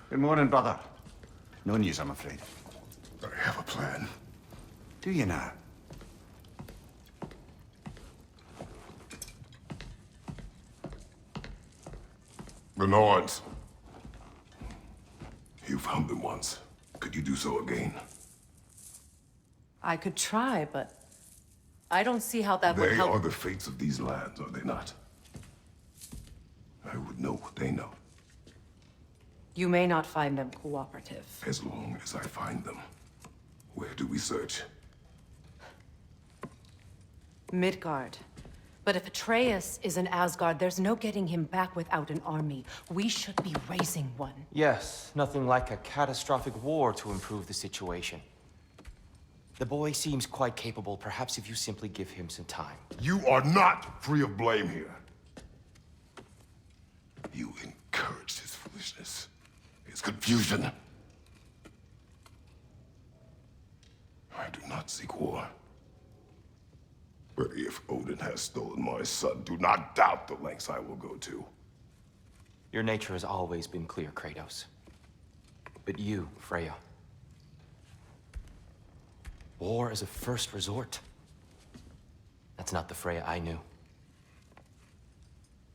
Good morning, brother. No news, I'm afraid. I have a plan. Do you now? The Norse. You found them once. Could you do so again? I could try, but I don't see how that would help. They are the fates of these lands, are they not? I would know what they know. You may not find them cooperative. As long as I find them. Where do we search? Midgard. But if Atreus is in Asgard, there's no getting him back without an army. We should be raising one. Yes, nothing like a catastrophic war to improve the situation. The boy seems quite capable. Perhaps if you simply give him some time. You are not free of blame here. You encouraged his foolishness, his confusion. I do not seek war. But if Odin has stolen my son, do not doubt the lengths I will go to. Your nature has always been clear, Kratos. But you, Freya. War is a first resort. That's not the Freya I knew.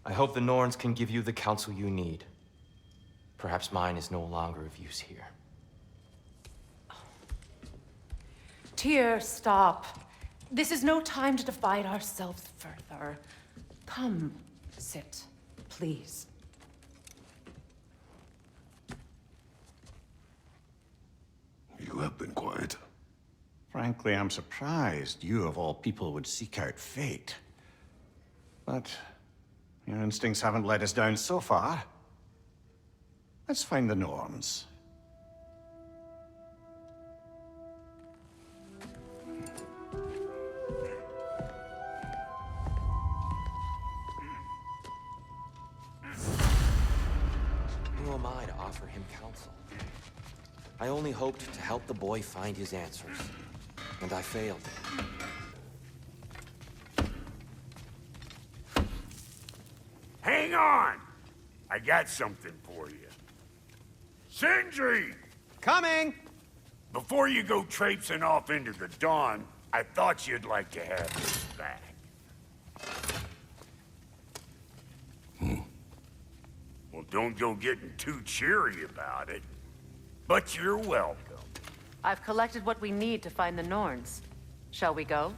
I hope the Norns can give you the counsel you need. Perhaps mine is no longer of use here. Tyr, stop. This is no time to divide ourselves further. Come, sit, please. You have been quiet. Frankly, I'm surprised you, of all people, would seek out fate. But your instincts haven't let us down so far. Let's find the Norns. Who am I to offer him counsel? I only hoped to help the boy find his answers. And I failed. Hang on! I got something for you. Sindri! Coming! Before you go traipsing off into the dawn, I thought you'd like to have this back. Well, don't go getting too cheery about it. But you're welcome. I've collected what we need to find the Norns. Shall we go?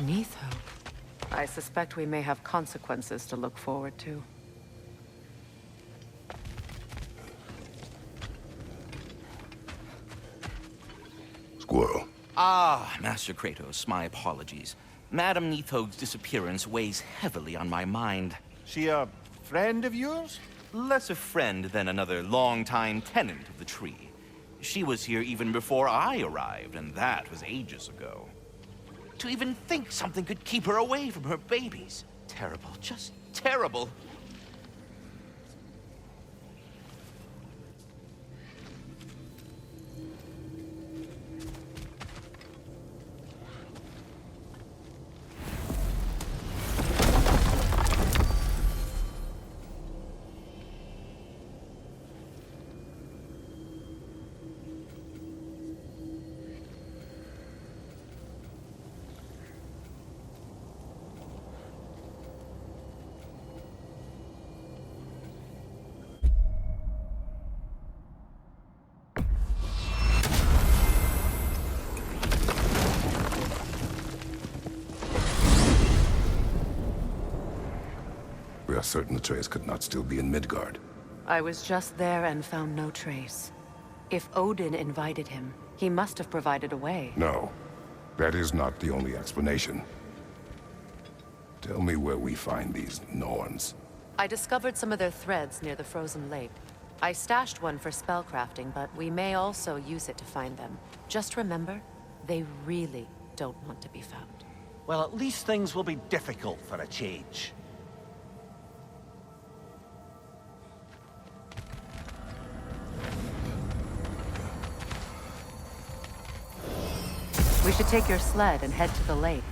Neath hope. I suspect we may have consequences to look forward to. Squirrel. Ah, Master Kratos, my apologies. Madame Neathog's disappearance weighs heavily on my mind. She a friend of yours? Less a friend than another longtime tenant of the tree. She was here even before I arrived, and that was ages ago. To even think something could keep her away from her babies. Terrible, just terrible. We are certain Atreus could not still be in Midgard. I was just there and found no trace. If Odin invited him, he must have provided a way. No, that is not the only explanation. Tell me where we find these Norns. I discovered some of their threads near the frozen lake. I stashed one for spellcrafting, but we may also use it to find them. Just remember, they really don't want to be found. Well, at least things will be difficult for a change. We should take your sled and head to the lake.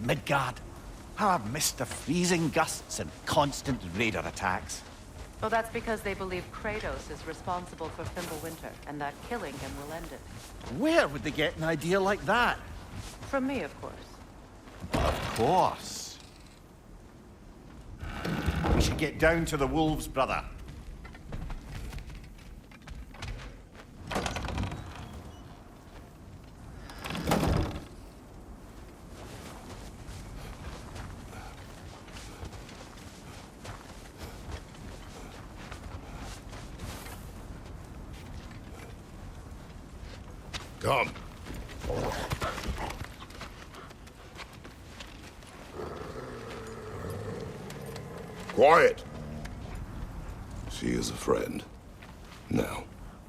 Midgard. How I've missed the freezing gusts and constant raider attacks. Oh, that's because they believe Kratos is responsible for Fimbulwinter, and that killing him will end it. Where would they get an idea like that? From me, of course. Of course. We should get down to the wolves, brother. Come. Quiet. She is a friend. Now.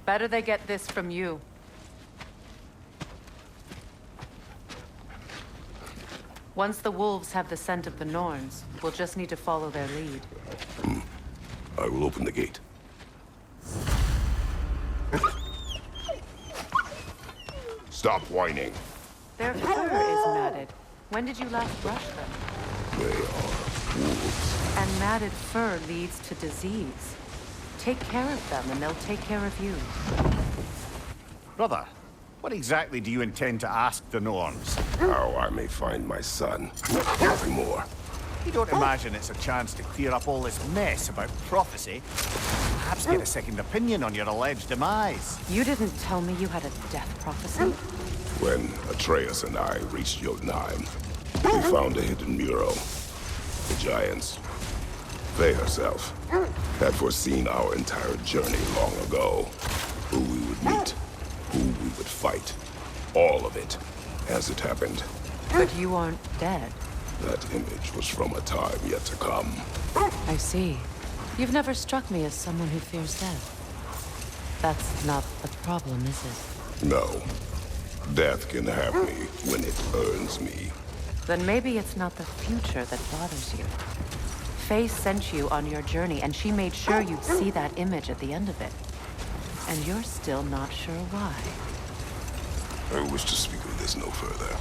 Better they get this from you. Once the wolves have the scent of the Norns, we'll just need to follow their lead. I will open the gate. Stop whining. Their fur is matted. When did you last brush them? They are wolves. And matted fur leads to disease. Take care of them, and they'll take care of you. Brother, what exactly do you intend to ask the Norns? How I may find my son. Nothing more. You don't imagine it's a chance to clear up all this mess about prophecy? Perhaps get a second opinion on your alleged demise. You didn't tell me you had a death prophecy? When Atreus and I reached Jotunheim, we found a hidden mural. The giants, they herself, had foreseen our entire journey long ago. Who we would meet, who we would fight. All of it, as it happened. But you aren't dead. That image was from a time yet to come. I see. You've never struck me as someone who fears death. That's not a problem, is it? No. Death can have me when it earns me. Then maybe it's not the future that bothers you. Faye sent you on your journey, and she made sure you'd see that image at the end of it. And you're still not sure why. I wish to speak of this no further.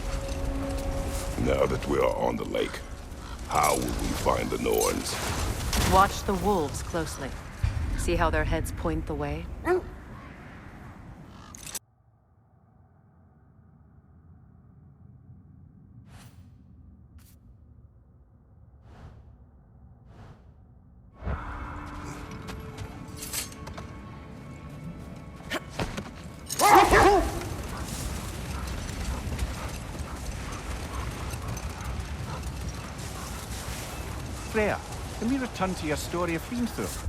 Now that we are on the lake, how will we find the Norns? Watch the wolves closely. See how their heads point the way? Freya, can we return to your story of Fimbulwinter?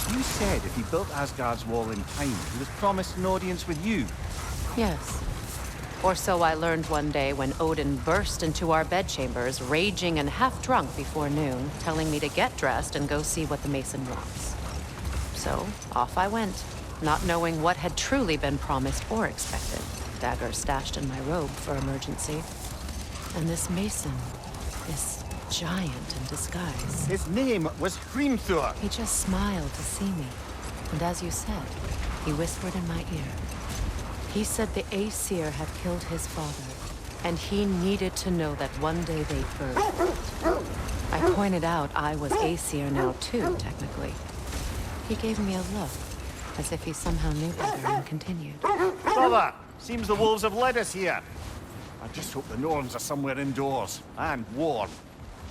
You said if he built Asgard's wall in time, he was promised an audience with you. Yes. Or so I learned one day when Odin burst into our bedchambers, raging and half-drunk before noon, telling me to get dressed and go see what the mason wants. So, off I went, not knowing what had truly been promised or expected. Dagger stashed in my robe for emergency. And this mason, this giant in disguise. His name was Hrimthur. He just smiled to see me. And as you said, he whispered in my ear. He said the Aesir had killed his father, and he needed to know that one day they'd burn. I pointed out I was Aesir now too, technically. He gave me a look, as if he somehow knew better, and continued. Brother, seems the wolves have led us here. I just hope the Norns are somewhere indoors, and warm.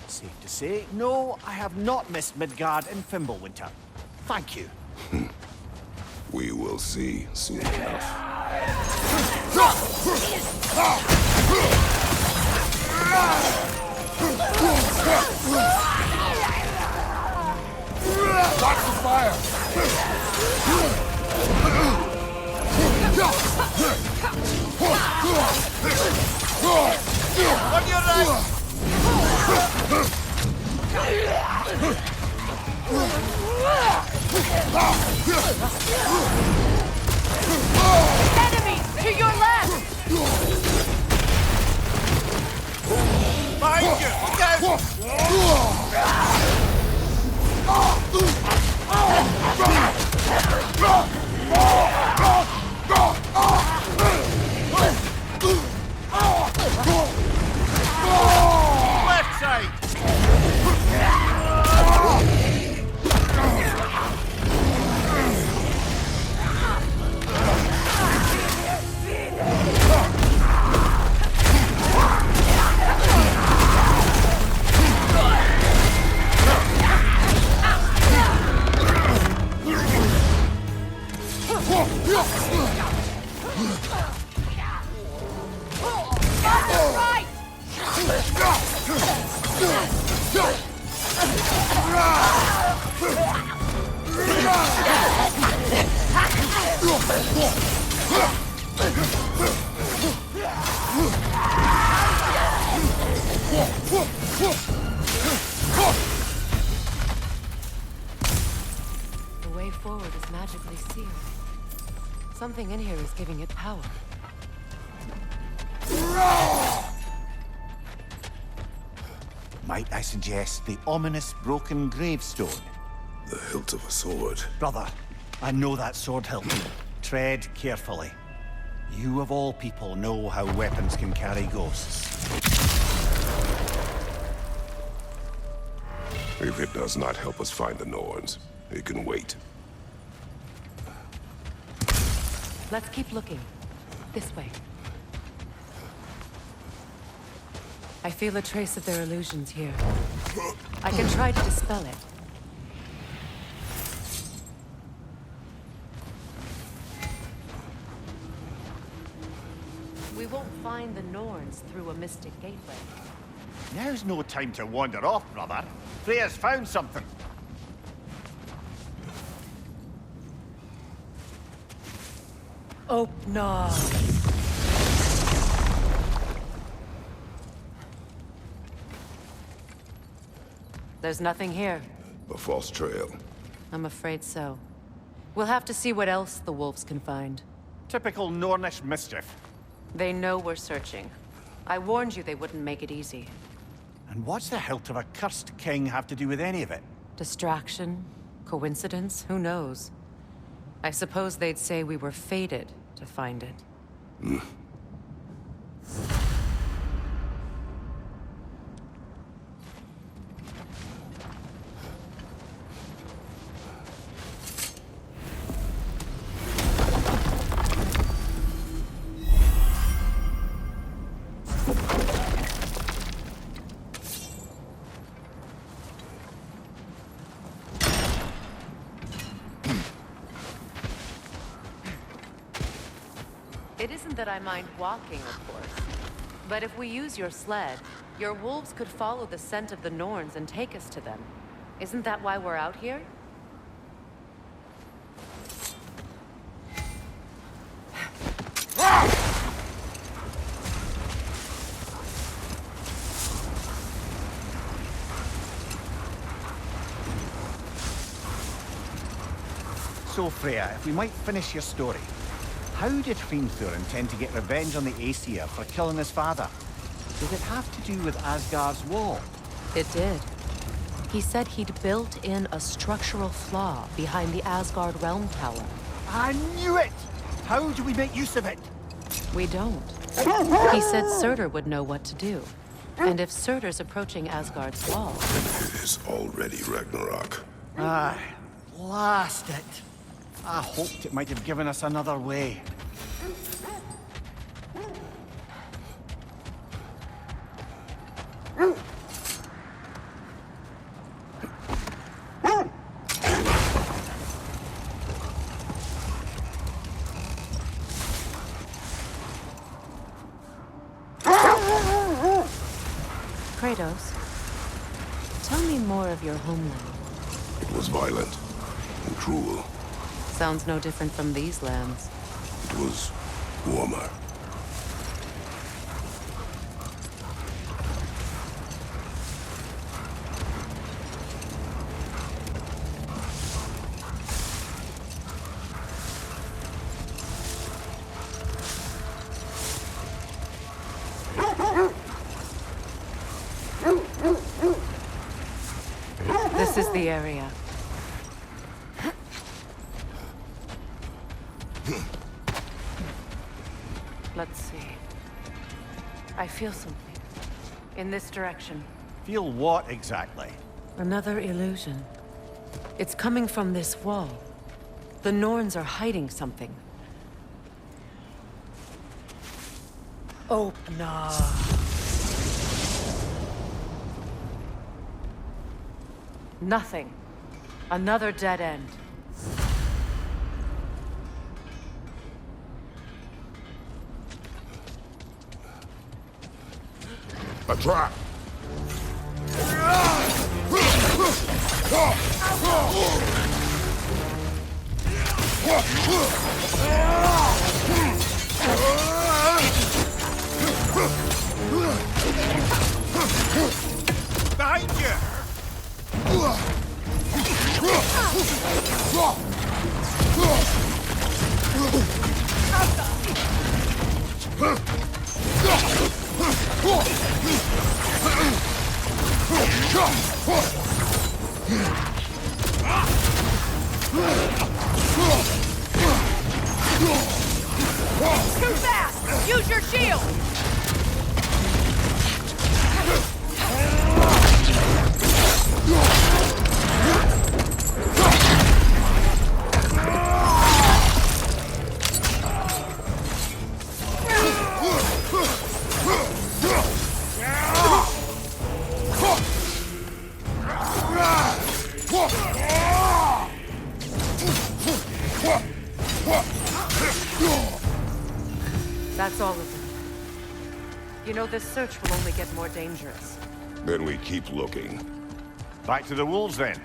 Safe to say, no, I have not missed Midgard and Fimbulwinter. Thank you. We will see soon enough. Watch the fire! On your right! Enemies to your left! Behind you! Left side! The way forward is magically sealed. Something in here is giving it power. Might I suggest the ominous broken gravestone? The hilt of a sword. Brother, I know that sword hilt. Tread carefully. You of all people know how weapons can carry ghosts. If it does not help us find the Norns, it can wait. Let's keep looking. This way. I feel a trace of their illusions here. I can try to dispel it. We won't find the Norns through a mystic gateway. Now's no time to wander off, brother. Freya's found something. Oh, no. There's nothing here. A false trail. I'm afraid so. We'll have to see what else the wolves can find. Typical Nornish mischief. They know we're searching. I warned you they wouldn't make it easy. And what's the hilt of a cursed king have to do with any of it? Distraction? Coincidence? Who knows? I suppose they'd say we were fated to find it. It isn't that I mind walking, of course. But if we use your sled, your wolves could follow the scent of the Norns and take us to them. Isn't that why we're out here? So, Freya, if we might finish your story. How did Hrimthur intend to get revenge on the Aesir for killing his father? Did it have to do with Asgard's wall? It did. He said he'd built in a structural flaw behind the Asgard realm tower. I knew it! How do we make use of it? We don't. He said Surtur would know what to do. And if Surtur's approaching Asgard's wall... It is already Ragnarok. Ah, blast it! I hoped it might have given us another way. Kratos, more of your homeland? It was violent and cruel. Sounds no different from these lands. It was warmer. This is the area. Let's see. I feel something. In this direction. Feel what exactly? Another illusion. It's coming from this wall. The Norns are hiding something. Open up. Nothing. Another dead end. A trap! Behind you! Too fast! Use your shield! That's all of them. You know, this search will only get more dangerous. Then we keep looking. Back to the wolves then.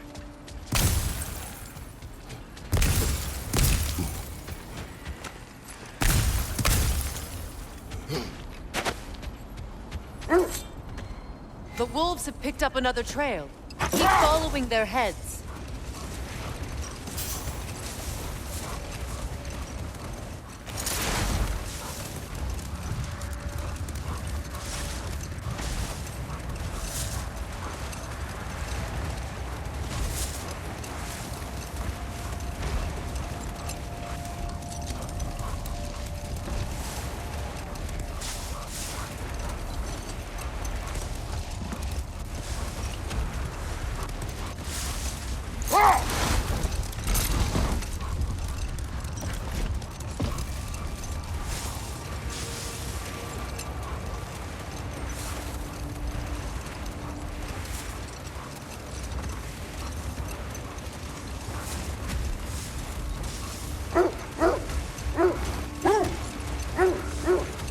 The wolves have picked up another trail. Keep following their heads.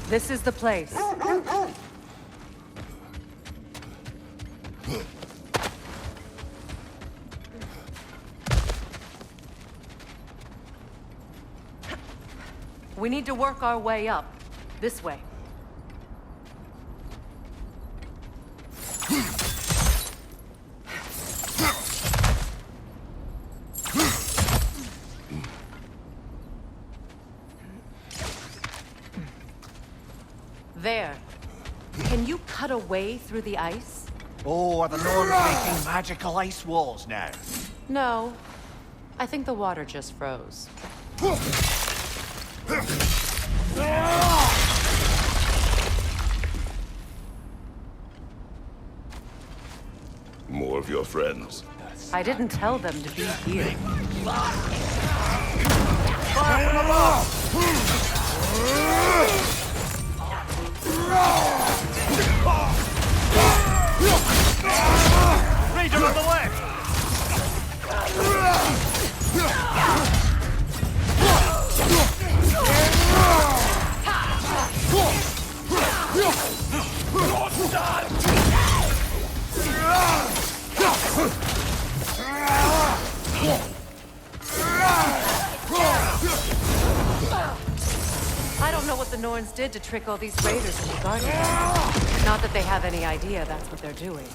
This is the place. We need to work our way up. This way. There. Can you cut a way through the ice? Oh, are the Norns making magical ice walls now? No. I think the water just froze. More of your friends. I didn't tell them to be here. Fire from above! Ranger on the left! I don't know what the Norns did to trick all these raiders into guarding them. Not that they have any idea that's what they're doing.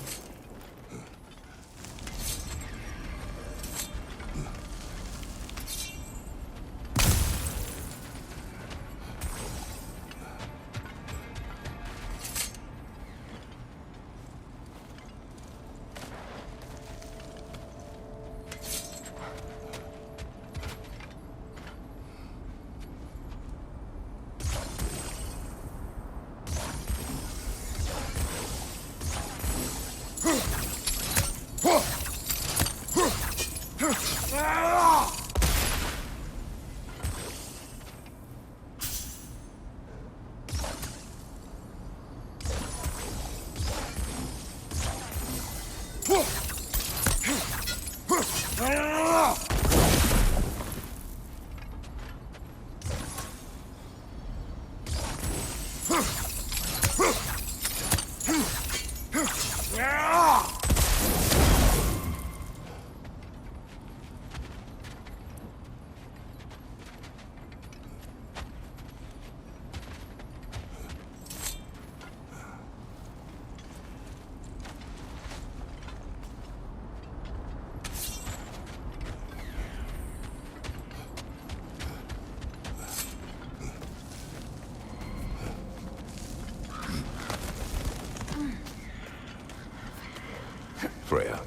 Freya,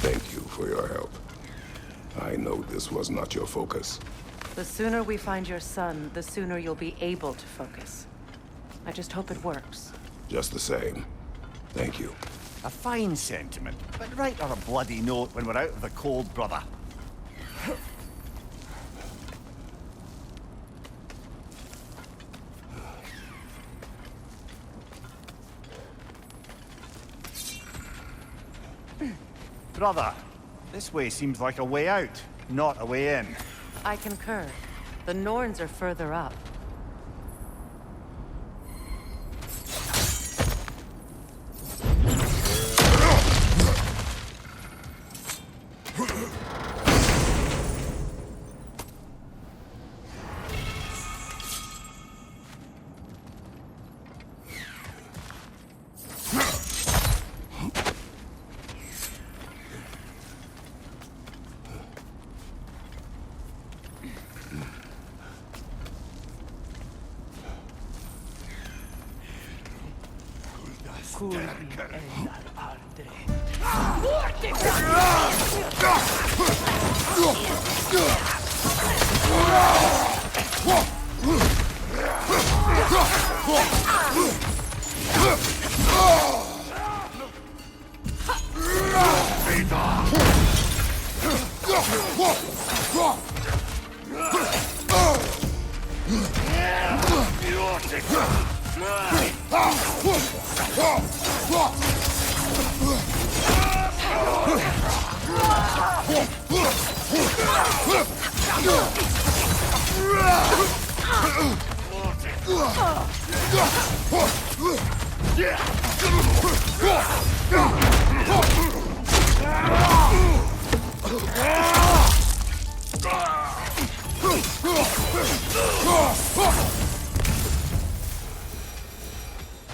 thank you for your help. I know this was not your focus. The sooner we find your son, the sooner you'll be able to focus. I just hope it works. Just the same, thank you. A fine sentiment, but write her a bloody note when we're out of the cold, brother. Brother, this way seems like a way out, not a way in. I concur. The Norns are further up.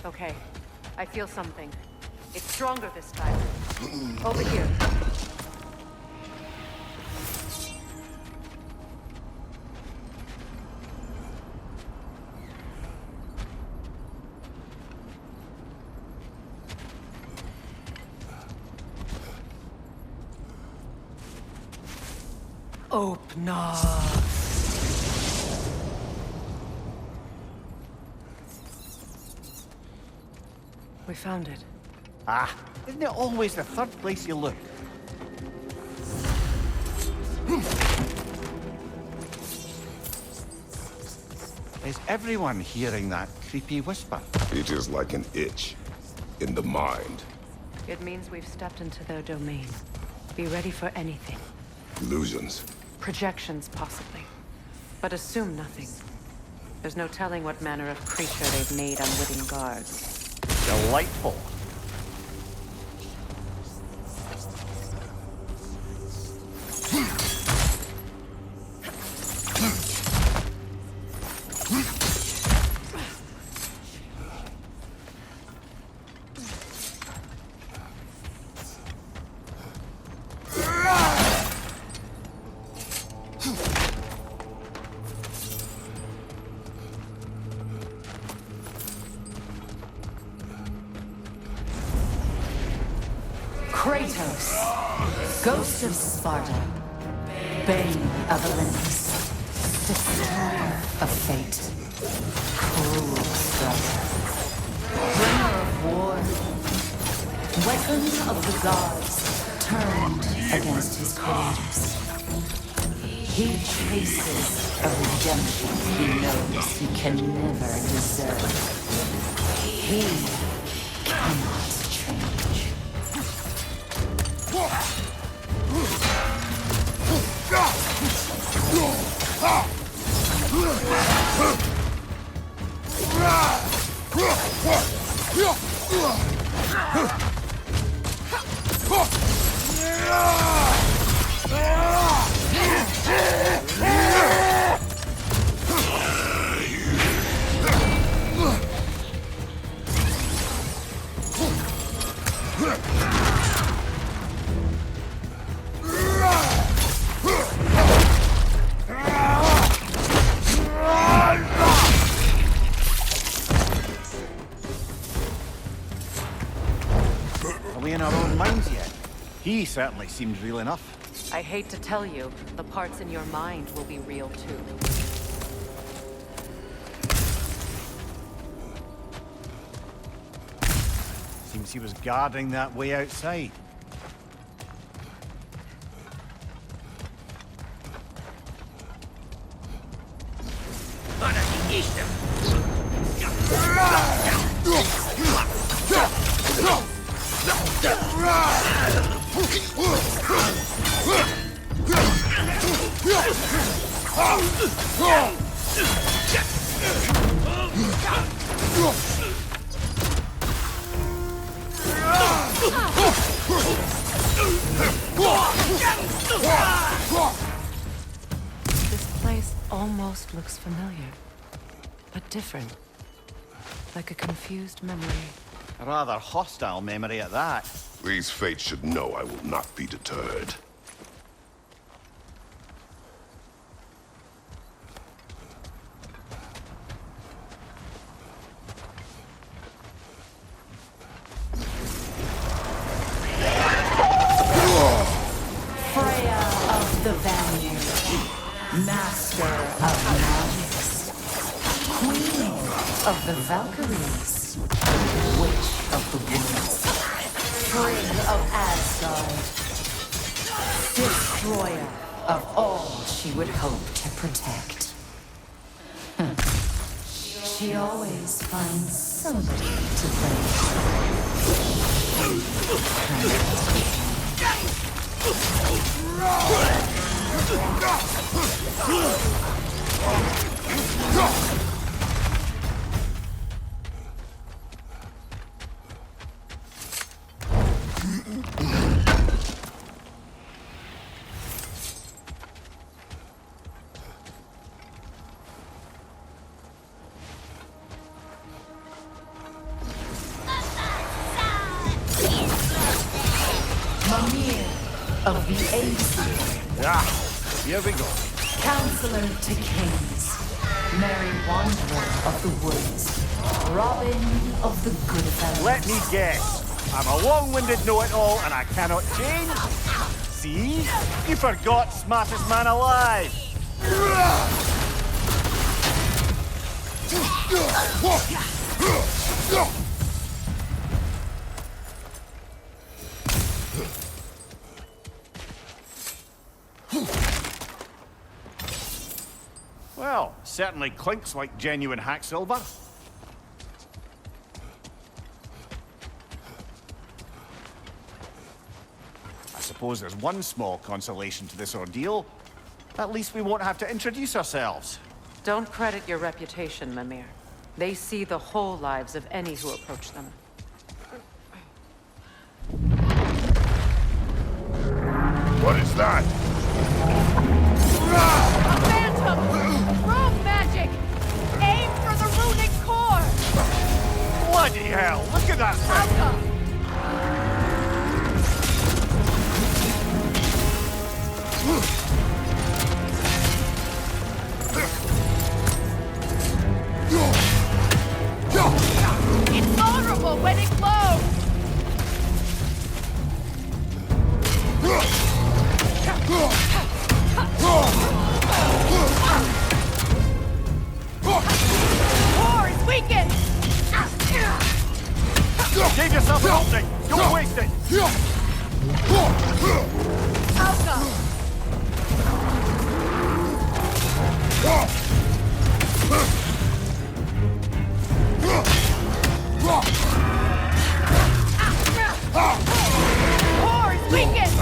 Okay, I feel something. It's stronger this time. Over here. Open up. We found it. Ah, isn't it always the third place you look? Is everyone hearing that creepy whisper? It is like an itch in the mind. It means we've stepped into their domain. Be ready for anything. Illusions. Projections, possibly. But assume nothing. There's no telling what manner of creature they've made unwitting guards. Delightful. Kratos, Ghost of Sparta, Bane of Olympus, Destroyer of Fate, Cruel Striker, Bringer of War, Weapon of the Gods, turned against his creators. He chases a redemption he knows he can never deserve. He cannot change. Are we in our own minds yet? He certainly seems real enough. I hate to tell you, the parts in your mind will be real too. Seems he was guarding that way outside. This place almost looks familiar, but different. Like a confused memory. A rather hostile memory at that. These fates should know I will not be deterred. Freya of the Vanir, Master of Magics, Queen of the Valkyries, Witch of the Woods, Frigid of Asgard, Destroyer of all she would hope to protect. She always finds somebody to Vanir of the aesir. Ah, here we go. Counselor to kings, Merry Wanderer of the woods, Robin of the good fellows. Let me guess. I'm a long-winded know-it-all and I cannot change? See? You forgot smartest man alive. Well, certainly clinks like genuine hack silver. I suppose there's one small consolation to this ordeal. At least we won't have to introduce ourselves. Don't credit your reputation, Mimir. They see the whole lives of any who approach them. What is that? A phantom! Rogue magic! Aim for the runic core! Bloody hell, look at that thing! Welcome! It's vulnerable when it glows!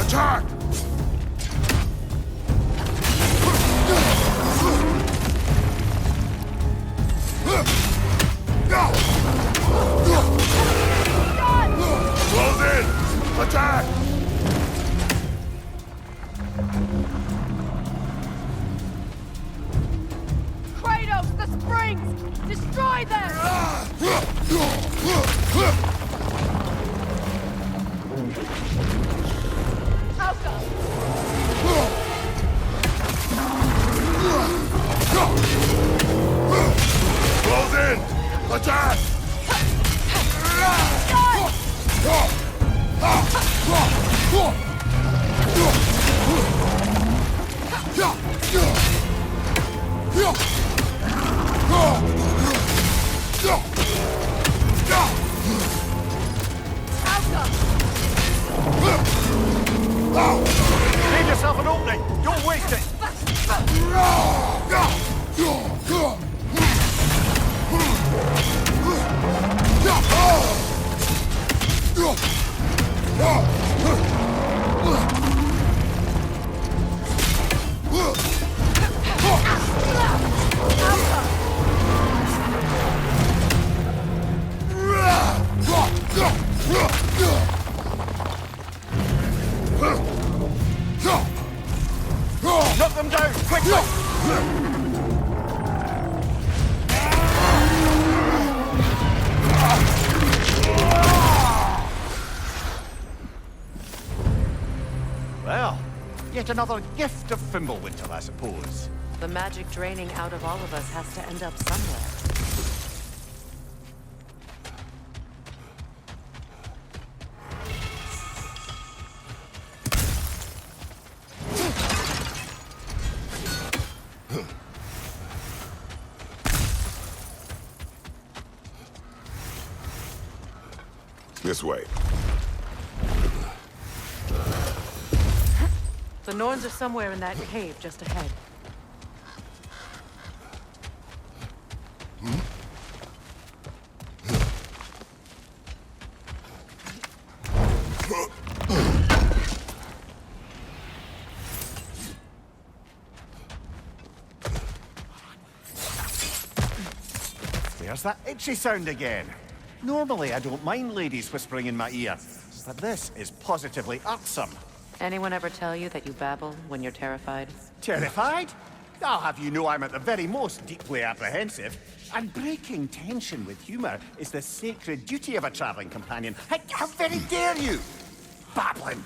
Attack! Close in! Attack! Kratos, the springs! Destroy them! Hauka! Close in! Attack! Leave yourself an opening! Don't waste it! Knock them down, quickly! Well, yet another gift of Fimbulwinter, I suppose. The magic draining out of all of us has to end up somewhere. This way. The Norns are somewhere in that cave just ahead. There's that itchy sound again. Normally, I don't mind ladies whispering in my ear, but this is positively irksome. Anyone ever tell you that you babble when you're terrified? Terrified? I'll have you know I'm at the very most deeply apprehensive. And breaking tension with humor is the sacred duty of a traveling companion. How very dare you! Babbling!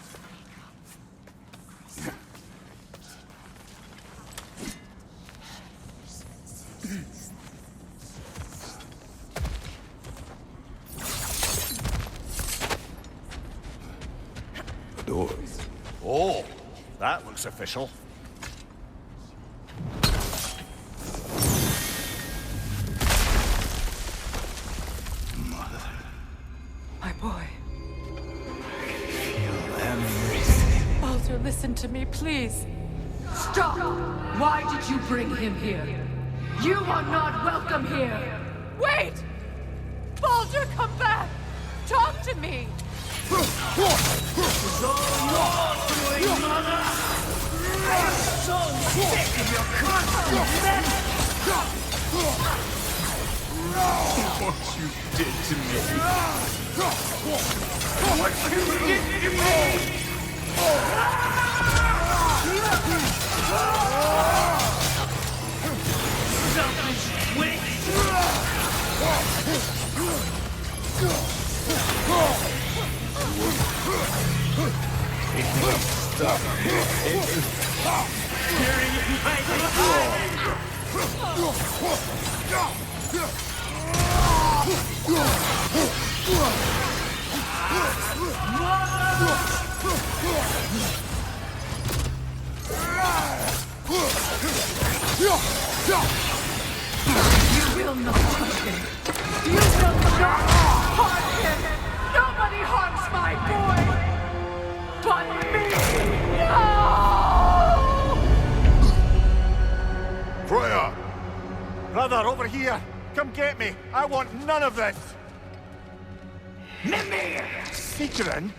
Doors. Oh, that looks official. My boy. Feel everything. Baldur, listen to me, please. Stop! Why did you bring him here? You are not welcome here! Wait! Baldur, come back! Talk to me! What you did to me. What you did to me! Selfish witch! Stop tearing in my You will not touch him! You will not harm him! Nobody harms my boy! But me! No! Freya! Brother, over here! Come get me! I want none of this! Mimir! Seekerin?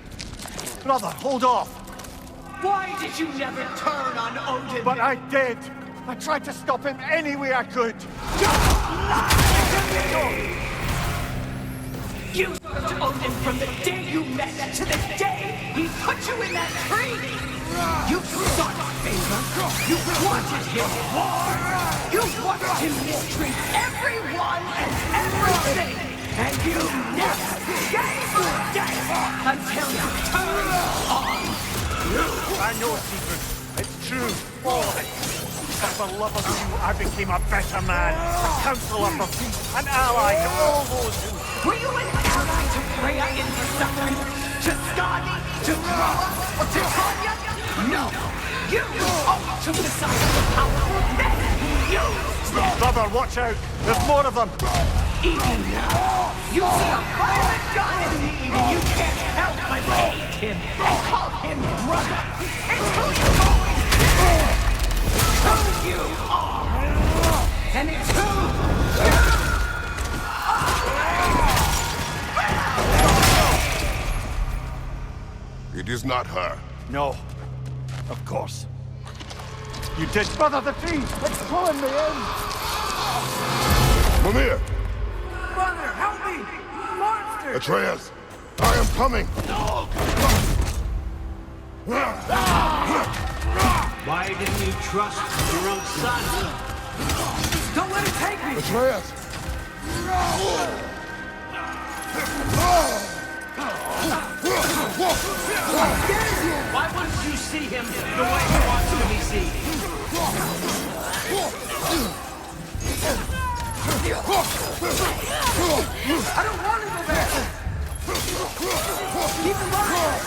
Brother, hold off! Why did you never turn on Odin? But I did! I tried to stop him any way I could! You served Odin from the day you met to the day he put you in that tree! You sought favor, you wanted him war, you watched him mistreat everyone and everything, and you never gave a damn until you turned on you! I know, Stephen. It's true. All of it. But for love of you, I became a better man, a counselor for peace, an ally to all those who... Were you an ally to Freya in the Southern? To Skadi? To Groa? Or to Tanya? No! You only took the side of the powerful men who used them! Brother, watch out! There's more of them! Even now, you see a violent god in need and you can't help but hate him and call him brother! It's who you've always been! Who you are! And it's who you It is not her. No. Of course. You did, brother, the tree! It's pulling me in! Vanir! Brother, help me! Monster! Atreus! I am coming! Why didn't you trust your own son? Don't let him take me! Atreus! Why wouldn't you see him the way he wants to be seen? I don't want to go back! Keep him alive!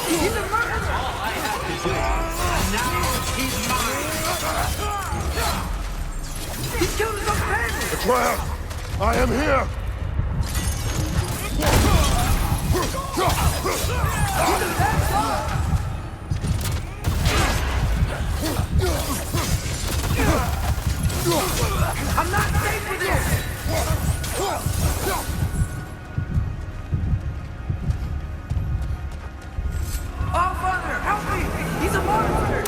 He's a murderer! All I have to do, and now he's mine! He killed his own family! Atreus! I am here! I'm not safe with this! Oh, Father, help me! He's a monster!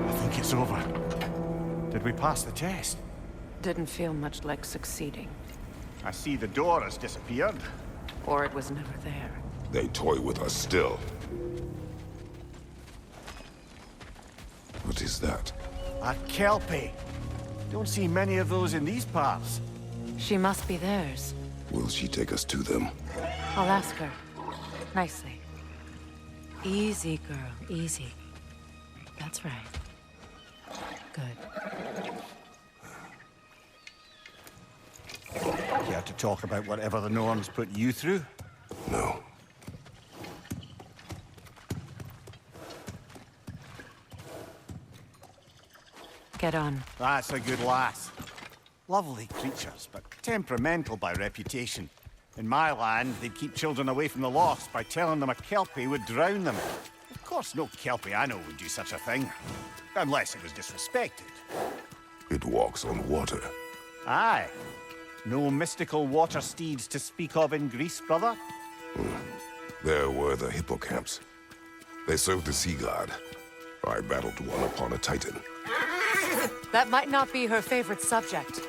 I think it's over. Did we pass the test? Didn't feel much like succeeding. I see the door has disappeared. Or it was never there. They toy with us still. What is that? A Kelpie. Don't see many of those in these parts. She must be theirs. Will she take us to them? I'll ask her. Nicely. Easy, girl. Easy. That's right. Good. Care to talk about whatever the Norns put you through? No. Get on. That's a good lass. Lovely creatures, but temperamental by reputation. In my land, they'd keep children away from the lost by telling them a Kelpie would drown them. Of course, no Kelpie I know would do such a thing. Unless it was disrespected. It walks on water. Aye. No mystical water steeds to speak of in Greece, brother? There were the hippocamps. They served the sea god. I battled one upon a titan. That might not be her favorite subject.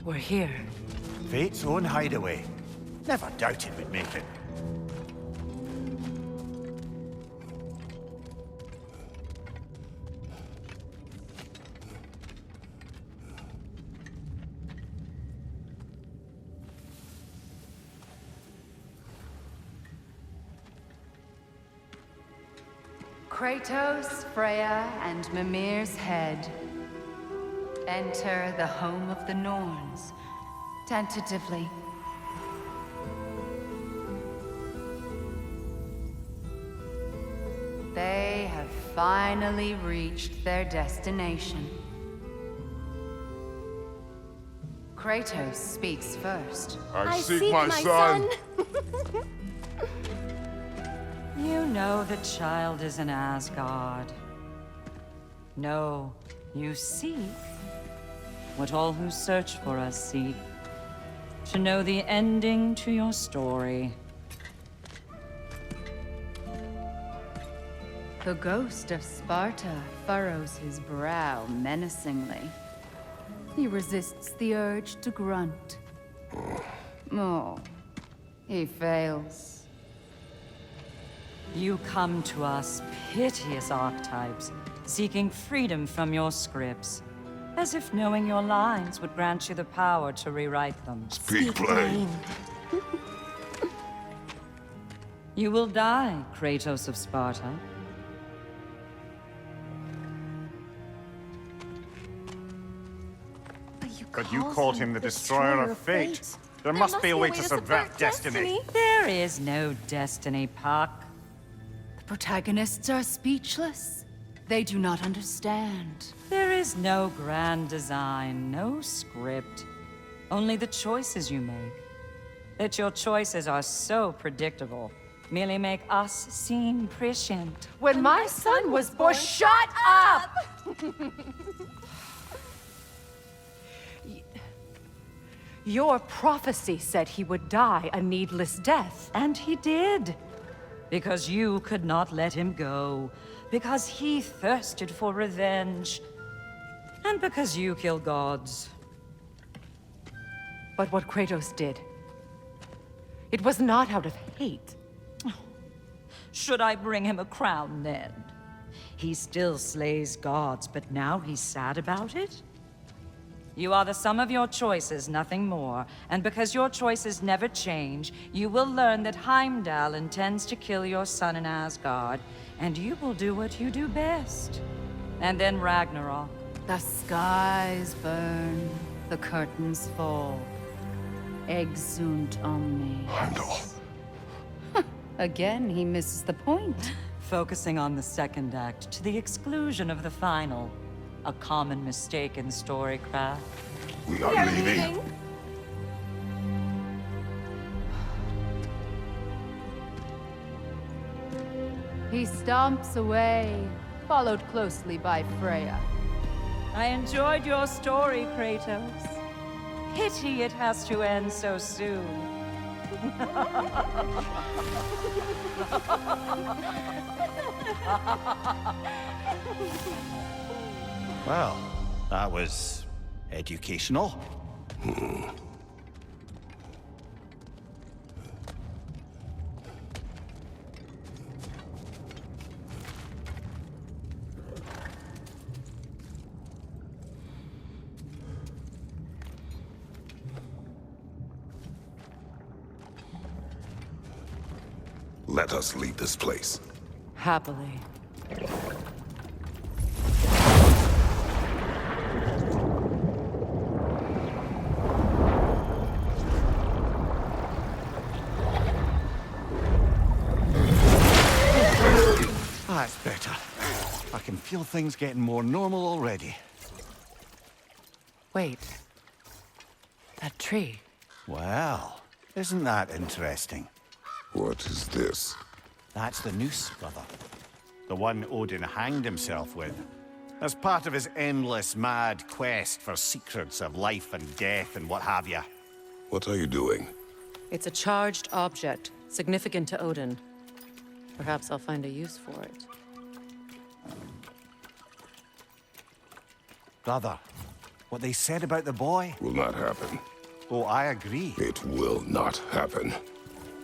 We're here. Fate's own hideaway. Never doubted we'd make it. Kratos, Freya, and Mimir's head. Enter the home of the Norns, tentatively. They have finally reached their destination. Kratos speaks first. I seek my son. You know the child is in Asgard. No, you seek what all who search for us seek. To know the ending to your story. The ghost of Sparta furrows his brow menacingly. He resists the urge to grunt. Oh, he fails. You come to us, piteous archetypes, seeking freedom from your scripts. As if knowing your lines would grant you the power to rewrite them. Speak plain. You will die, Kratos of Sparta. But you called him the destroyer of fate. There must be a way to subvert destiny. There is no destiny, Puck. The protagonists are speechless. They do not understand. There is no grand design, no script. Only the choices you make. That your choices are so predictable, merely make us seem prescient. When my son was born, shut up! Your prophecy said he would die a needless death. And he did. Because you could not let him go. Because he thirsted for revenge. And because you kill gods. But what Kratos did, it was not out of hate. Should I bring him a crown then? He still slays gods, but now he's sad about it? You are the sum of your choices, nothing more. And because your choices never change, you will learn that Heimdall intends to kill your son in Asgard, and you will do what you do best. And then Ragnarok. The skies burn, the curtains fall. Exunt omnes. Heimdall. Again, he misses the point. Focusing on the second act to the exclusion of the final. A common mistake in storycraft. We are leaving. He stomps away, followed closely by Freya. I enjoyed your story, Kratos. Pity it has to end so soon. Well, that was educational. Let us leave this place. Happily. That's better. I can feel things getting more normal already. Wait. That tree. Well, isn't that interesting? What is this? That's the noose, brother. The one Odin hanged himself with. As part of his endless, mad quest for secrets of life and death and what have you. What are you doing? It's a charged object, significant to Odin. Perhaps I'll find a use for it. Brother, what they said about the boy? Will not happen. Oh, I agree. It will not happen.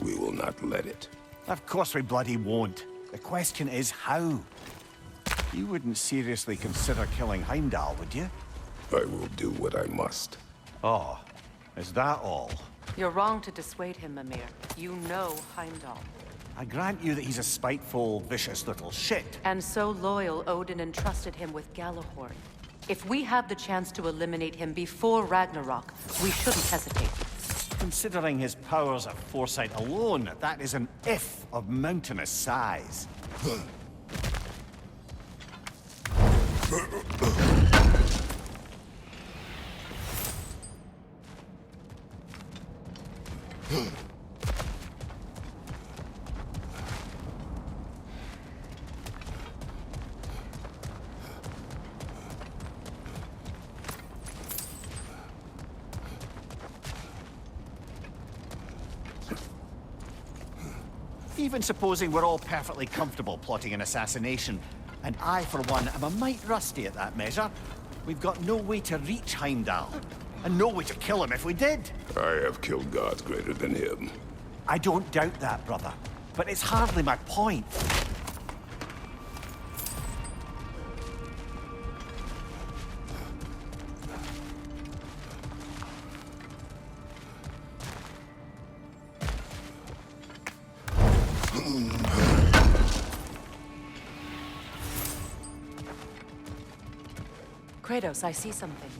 We will not let it. Of course we bloody won't. The question is how. You wouldn't seriously consider killing Heimdall, would you? I will do what I must. Oh, is that all? You're wrong to dissuade him, Mimir. You know Heimdall. I grant you that he's a spiteful, vicious little shit. And so loyal, Odin entrusted him with Galahorn. If we have the chance to eliminate him before Ragnarok, we shouldn't hesitate. Considering his powers of foresight alone, that is an if of mountainous size. Even supposing we're all perfectly comfortable plotting an assassination, and I, for one, am a mite rusty at that measure, we've got no way to reach Heimdall, and no way to kill him if we did. I have killed gods greater than him. I don't doubt that, brother, but it's hardly my point. Kratos, I see something.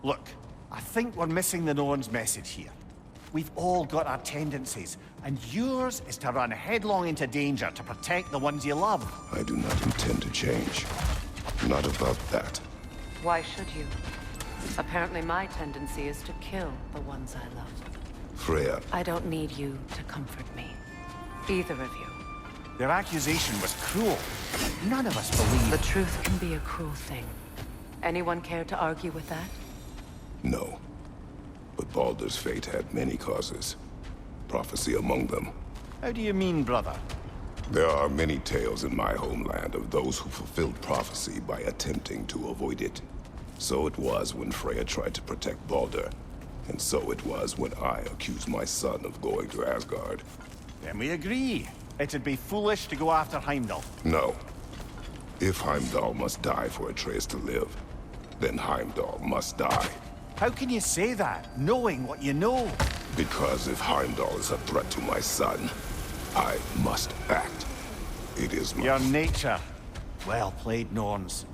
Look, I think we're missing the Norns' message here. We've all got our tendencies, and yours is to run headlong into danger to protect the ones you love. I do not intend to change. Not about that. Why should you? Apparently my tendency is to kill the ones I love. Freya, I don't need you to comfort me. Either of you. Their accusation was cruel. None of us believe. The truth can be a cruel thing. Anyone care to argue with that? no. But Baldur's fate had many causes. Prophecy among them. How do you mean, brother? There are many tales in my homeland of those who fulfilled prophecy by attempting to avoid it. So it was when Freya tried to protect Baldur. And so it was when I accused my son of going to Asgard. Then we agree. It'd be foolish to go after Heimdall. No. If Heimdall must die for Atreus to live, then Heimdall must die. How can you say that, knowing what you know? Because if Heimdall is a threat to my son, I must act. It is my... Your nature. Well played, Norns.